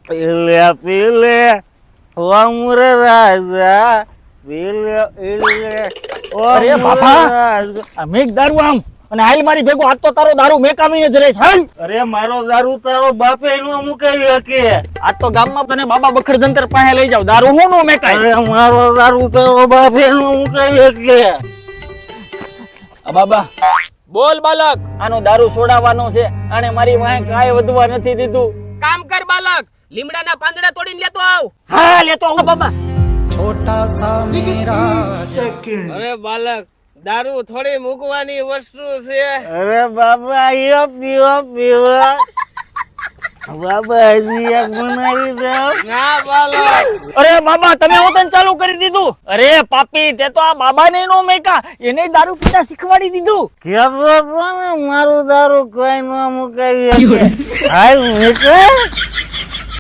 પીલે ઓમર રાજા પીલે અરે બાપા મેઘ દારૂ આમ અને હાલ મારી ભેગો આજ તો તારો દારૂ મેકાવીને જ રહીશ હાલ. અરે મારો દારૂ તારો બાપે નો મુકાવી શકે. આજ તો ગામમાં તને બાબા બખડજંતર પાસે લઈ જાવ દારૂ હું નો મેકાય. અરે મારો દારૂ તારો બાપે નો મુકાવી શકે. બાબા બોલ બાલક, આનો દારૂ છોડાવવાનો છે અને મારી વાંહે કાંઈ વધવા નથી દીધું. કામ કર બાલક, લીમડાના પાંદડા તોડીને લેતો આવ. હા લેતો આવું બાબા. અરે બાલક, દારૂ થોડી મૂકવાની વસ્તુ છે. અરે બાબા પીવા બાબા હજી એક બનાવી દો. ના બાલક, અરે બાબા તમે હોતન ચાલુ કરી દીધું. અરે પાપી તે તો આ બાબાને નો મેકા, એને દારૂ પીતા શીખવાડી દીધું. કેતો તો ને મારું દારૂ કોઈ નો મુકાવી શકે. હાલ નીકળ.